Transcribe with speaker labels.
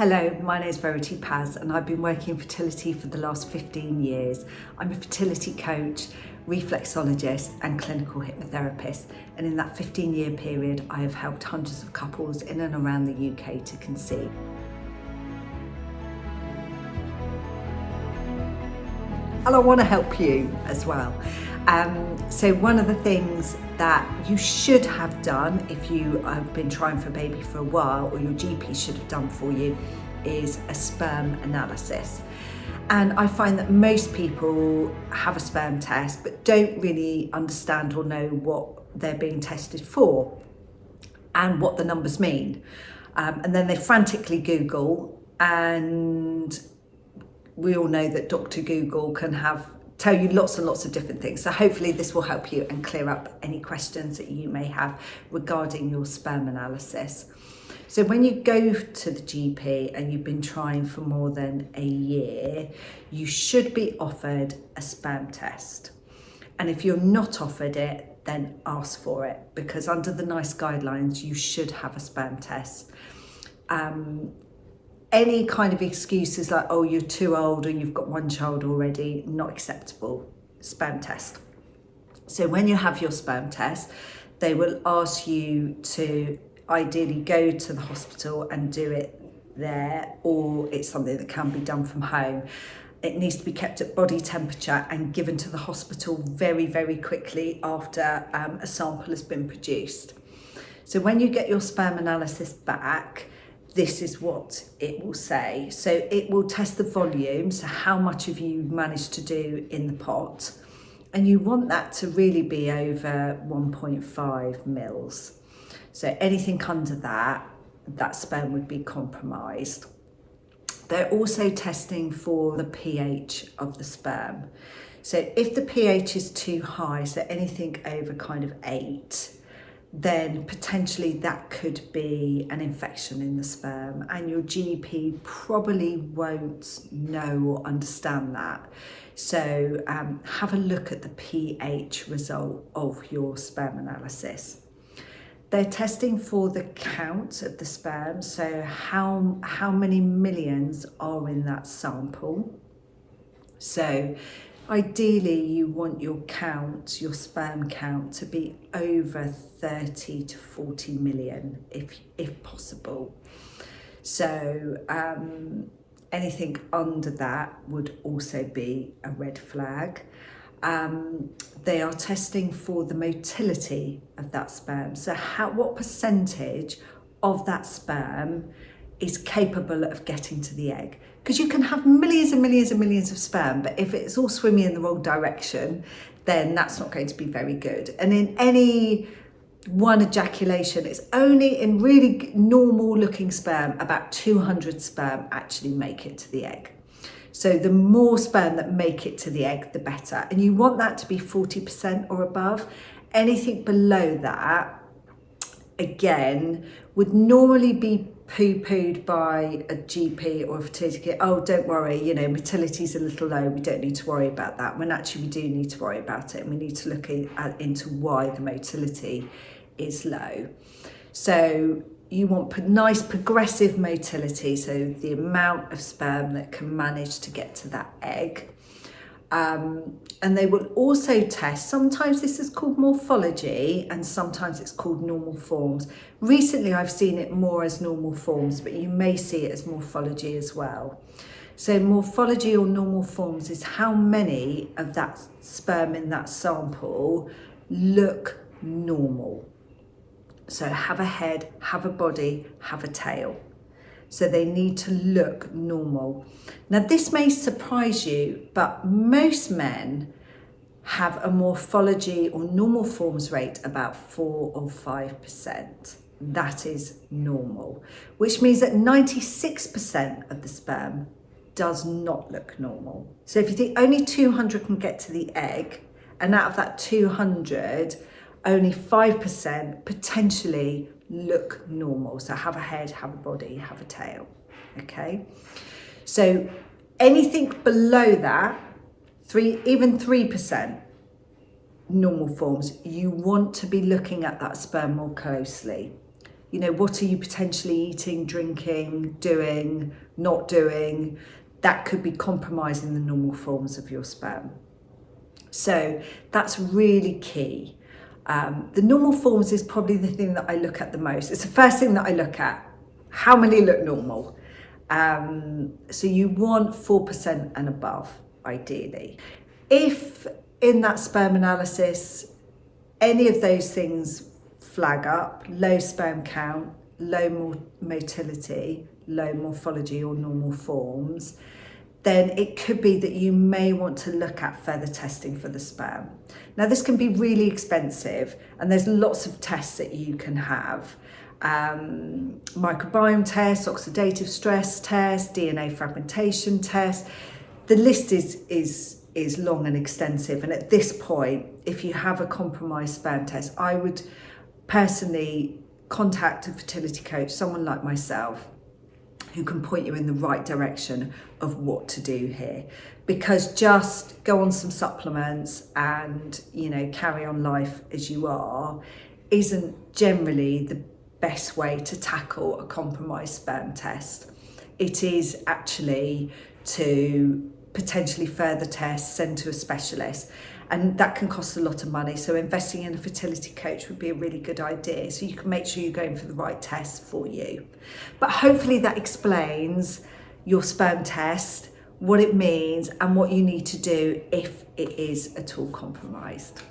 Speaker 1: Hello, my name is Verity Paz and I've been working in fertility for the last 15 years. I'm a fertility coach, reflexologist and clinical hypnotherapist, and in that 15-year period I have helped hundreds of couples in and around the UK to conceive. And I want to help you as well. So one of the things that you should have done if you have been trying for a baby for a while, or your GP should have done for you, is a sperm analysis. And I find that most people have a sperm test but don't really understand or know what they're being tested for and what the numbers mean. And then they frantically Google, and we all know that Dr. Google can tell you lots and lots of different things. So hopefully this will help you and clear up any questions that you may have regarding your sperm analysis. So when you go to the GP and you've been trying for more than a year, you should be offered a sperm test. And if you're not offered it, then ask for it, because under the NICE guidelines, you should have a sperm test. Any kind of excuses like, oh, you're too old or you've got one child already, not acceptable. Sperm test. So when you have your sperm test, they will ask you to ideally go to the hospital and do it there, or it's something that can be done from home. It needs to be kept at body temperature and given to the hospital very, very quickly after a sample has been produced. So when you get your sperm analysis back, this is what it will say. So it will test the volume, so how much have you managed to do in the pot, and you want that to really be over 1.5 mils. So anything under that sperm would be compromised. They're also testing for the pH of the sperm. So if the pH is too high, so anything over kind of 8, then potentially that could be an infection in the sperm, and your GP probably won't know or understand that. So have a look at the pH result of your sperm analysis. They're testing for the count of the sperm, so how many millions are in that sample. So ideally, you want your sperm count, to be over 30 to 40 million, if possible. So anything under that would also be a red flag. They are testing for the motility of that sperm. So what percentage of that sperm is capable of getting to the egg? Because you can have millions and millions and millions of sperm, but if it's all swimming in the wrong direction, then that's not going to be very good. And in any one ejaculation, it's only in really normal looking sperm, about 200 sperm actually make it to the egg. So the more sperm that make it to the egg, the better. And you want that to be 40% or above. Anything below that, again, would normally be poo-pooed by a GP or a fertility care. Oh, don't worry, motility's a little low, we don't need to worry about that. When actually we do need to worry about it, and we need to look into why the motility is low. So you want nice progressive motility, so the amount of sperm that can manage to get to that egg. And they will also test, sometimes this is called morphology and sometimes it's called normal forms. Recently I've seen it more as normal forms, but you may see it as morphology as well. So morphology or normal forms is how many of that sperm in that sample look normal. So have a head, have a body, have a tail. So they need to look normal. Now this may surprise you, but most men have a morphology or normal forms rate about 4 or 5%. That is normal, which means that 96% of the sperm does not look normal. So if you think only 200 can get to the egg, and out of that 200, only 5% potentially look normal. So have a head, have a body, have a tail, okay? So anything below that, even 3% normal forms, you want to be looking at that sperm more closely. You know, what are you potentially eating, drinking, doing, not doing? That could be compromising the normal forms of your sperm. So that's really key. The normal forms is probably the thing that I look at the most. It's the first thing that I look at. How many look normal? So you want 4% and above, ideally. If in that sperm analysis, any of those things flag up, low sperm count, low motility, low morphology or normal forms, then it could be that you may want to look at further testing for the sperm. Now, this can be really expensive, and there's lots of tests that you can have. Microbiome tests, oxidative stress tests, DNA fragmentation tests. The list is long and extensive, and at this point, if you have a compromised sperm test, I would personally contact a fertility coach, someone like myself, who can point you in the right direction of what to do here. Because just go on some supplements and, you know, carry on life as you are isn't generally the best way to tackle a compromised sperm test. It is actually to potentially further test, send to a specialist, and that can cost a lot of money. So investing in a fertility coach would be a really good idea, so you can make sure you're going for the right test for you. But hopefully that explains your sperm test, what it means and what you need to do if it is at all compromised.